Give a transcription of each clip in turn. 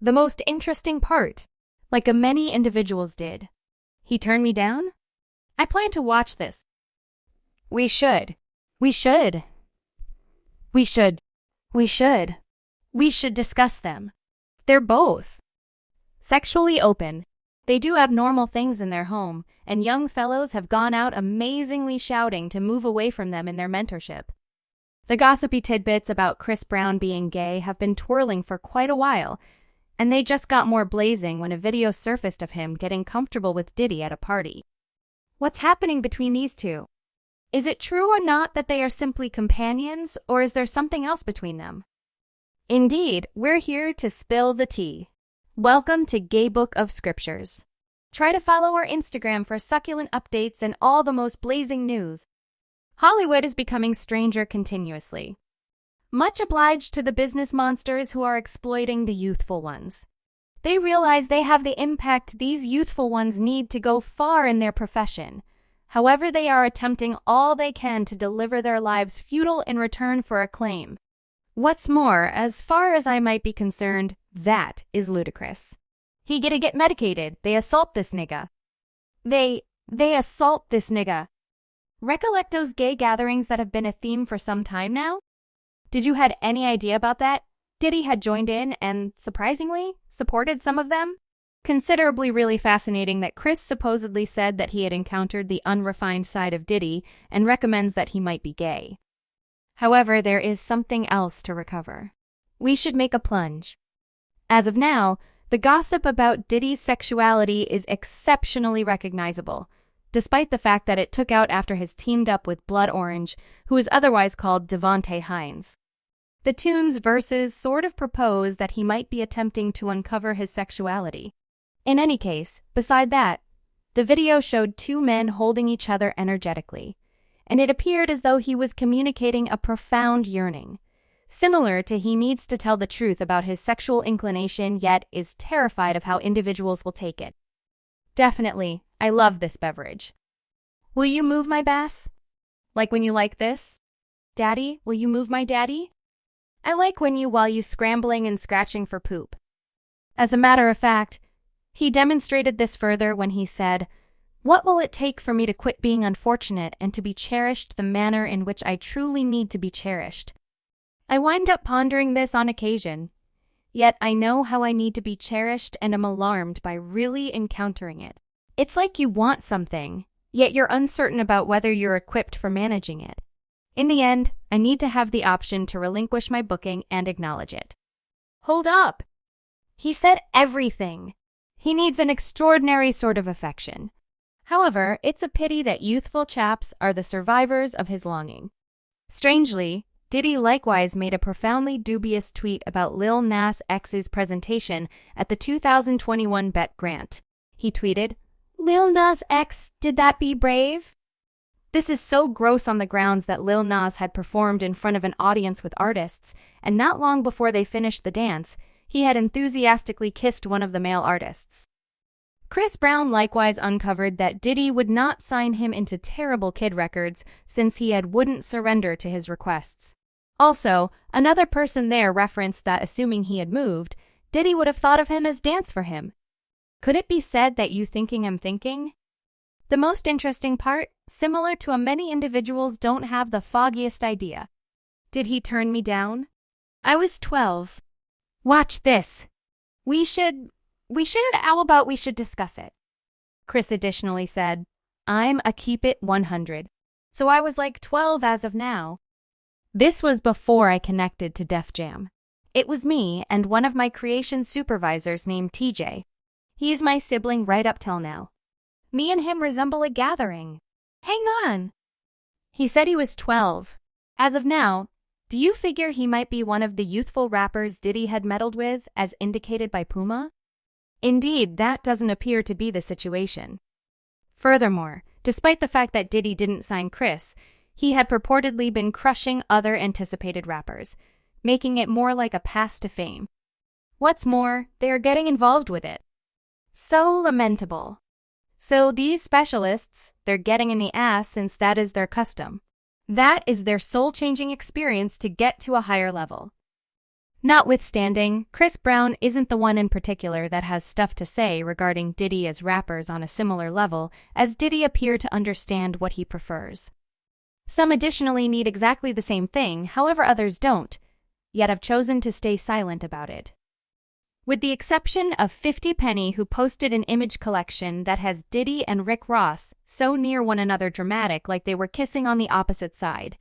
the most interesting part, like many individuals did. He turned me down? I plan to watch this. We should. We should. We should. We should. We should discuss them. They're both sexually open. They do abnormal things in their home, and young fellows have gone out amazingly shouting to move away from them in their mentorship. The gossipy tidbits about Chris Brown being gay have been twirling for quite a while, and they just got more blazing when a video surfaced of him getting comfortable with Diddy at a party. What's happening between these two? Is it true or not that they are simply companions, or is there something else between them? Indeed, we're here to spill the tea. Welcome to Gay Book of Scriptures. Try to follow our Instagram for succulent updates and all the most blazing news. Hollywood is becoming stranger continuously. Much obliged to the business monsters who are exploiting the youthful ones. They realize they have the impact these youthful ones need to go far in their profession. However, they are attempting all they can to deliver their lives futile in return for acclaim. What's more, as far as I might be concerned, that is ludicrous. He gotta get medicated. They assault this nigga. They assault this nigga. Recollect those gay gatherings that have been a theme for some time now? Did you had any idea about that? Diddy had joined in and, surprisingly, supported some of them? Considerably really fascinating that Chris supposedly said that he had encountered the unrefined side of Diddy and recommends that he might be gay. However, there is something else to recover. We should make a plunge. As of now, the gossip about Diddy's sexuality is exceptionally recognizable, despite the fact that it took out after his teamed up with Blood Orange, who is otherwise called Devontae Hines. The tune's verses sort of propose that he might be attempting to uncover his sexuality. In any case, beside that, the video showed two men holding each other energetically, and it appeared as though he was communicating a profound yearning, similar to he needs to tell the truth about his sexual inclination yet is terrified of how individuals will take it. Definitely, I love this beverage. Will you move my bass? Like when you like this? Daddy, will you move my daddy? I like when you while you scrambling and scratching for poop. As a matter of fact, he demonstrated this further when he said, "What will it take for me to quit being unfortunate and to be cherished the manner in which I truly need to be cherished?" I wind up pondering this on occasion, yet I know how I need to be cherished and am alarmed by really encountering it. It's like you want something, yet you're uncertain about whether you're equipped for managing it. In the end, I need to have the option to relinquish my booking and acknowledge it. Hold up! He said everything. He needs an extraordinary sort of affection. However, it's a pity that youthful chaps are the survivors of his longing. Strangely, Diddy likewise made a profoundly dubious tweet about Lil Nas X's presentation at the 2021 Bet Grant. He tweeted, "Lil Nas X, did that be brave?" This is so gross on the grounds that Lil Nas had performed in front of an audience with artists, and not long before they finished the dance, he had enthusiastically kissed one of the male artists. Chris Brown likewise uncovered that Diddy would not sign him into terrible kid records since he wouldn't surrender to his requests. Also, another person there referenced that assuming he had moved, Diddy would have thought of him as dance for him. Could it be said that you thinking I'm thinking? The most interesting part, similar to many individuals don't have the foggiest idea. Did he turn me down? I was 12. Watch this. We should discuss it. Chris additionally said, I'm a keep it 100. So I was like 12 as of now. This was before I connected to Def Jam. It was me and one of my creation supervisors named TJ. He's my sibling right up till now. Me and him resemble a gathering. Hang on. He said he was 12. As of now, do you figure he might be one of the youthful rappers Diddy had meddled with, as indicated by Puma? Indeed, that doesn't appear to be the situation. Furthermore, despite the fact that Diddy didn't sign Chris, he had purportedly been crushing other anticipated rappers, making it more like a pass to fame. What's more, they are getting involved with it. So lamentable. So these specialists, they're getting in the ass since that is their custom. That is their soul-changing experience to get to a higher level. Notwithstanding, Chris Brown isn't the one in particular that has stuff to say regarding Diddy as rappers on a similar level, as Diddy appear to understand what he prefers. Some additionally need exactly the same thing, however others don't, yet have chosen to stay silent about it. With the exception of 50 Penny, who posted an image collection that has Diddy and Rick Ross so near one another, dramatic like they were kissing on the opposite side.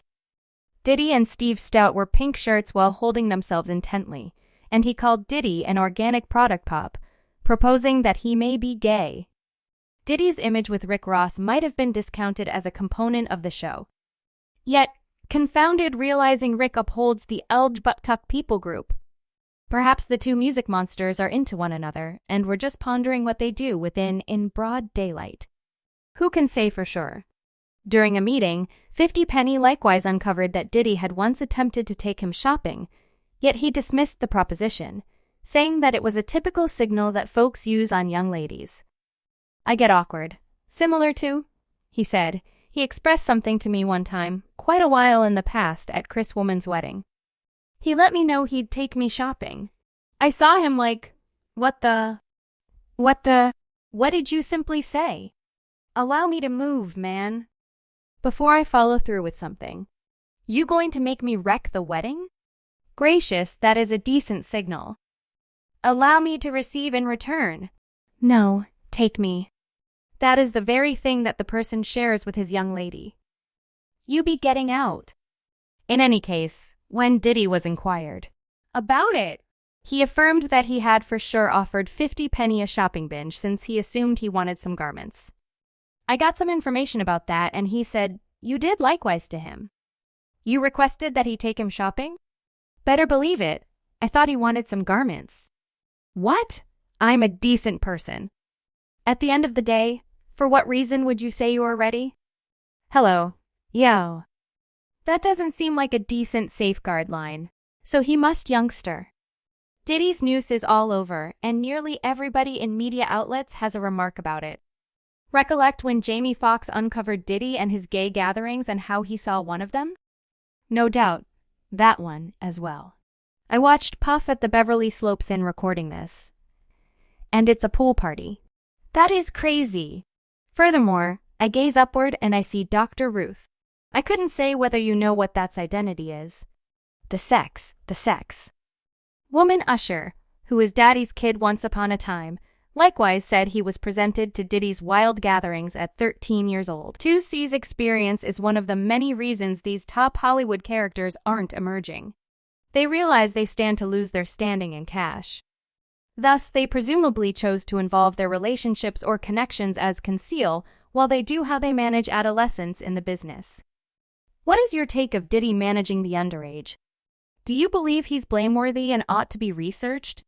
Diddy and Steve Stout wore pink shirts while holding themselves intently, and he called Diddy an organic product pop, proposing that he may be gay. Diddy's image with Rick Ross might have been discounted as a component of the show. Yet, confounded realizing Rick upholds the LGBTQ people group. Perhaps the two music monsters are into one another, and we're just pondering what they do within in broad daylight. Who can say for sure? During a meeting, 50 Penny likewise uncovered that Diddy had once attempted to take him shopping, yet he dismissed the proposition, saying that it was a typical signal that folks use on young ladies. I get awkward. Similar to, he said, he expressed something to me one time, quite a while in the past at Chris Woman's wedding. He let me know he'd take me shopping. I saw him like, what did you simply say? Allow me to move, man. Before I follow through with something. You going to make me wreck the wedding? Gracious, that is a decent signal. Allow me to receive in return. No, take me. That is the very thing that the person shares with his young lady. You be getting out. In any case, when Diddy was inquired about it, he affirmed that he had for sure offered 50 Penny a shopping binge since he assumed he wanted some garments. I got some information about that, and he said, you did likewise to him. You requested that he take him shopping? Better believe it. I thought he wanted some garments. What? I'm a decent person. At the end of the day, for what reason would you say you are ready? Hello. Yo. That doesn't seem like a decent safeguard line. So he must youngster. Diddy's noose is all over, and nearly everybody in media outlets has a remark about it. Recollect when Jamie Foxx uncovered Diddy and his gay gatherings and how he saw one of them? No doubt, that one as well. I watched Puff at the Beverly Slopes Inn recording this. And it's a pool party. That is crazy. Furthermore, I gaze upward and I see Dr. Ruth. I couldn't say whether you know what that's identity is. The sex. Woman Usher, who was Daddy's kid once upon a time, likewise said he was presented to Diddy's wild gatherings at 13 years old. 2C's experience is one of the many reasons these top Hollywood characters aren't emerging. They realize they stand to lose their standing in cash. Thus, they presumably chose to involve their relationships or connections as conceal while they do how they manage adolescence in the business. What is your take of Diddy managing the underage? Do you believe he's blameworthy and ought to be researched?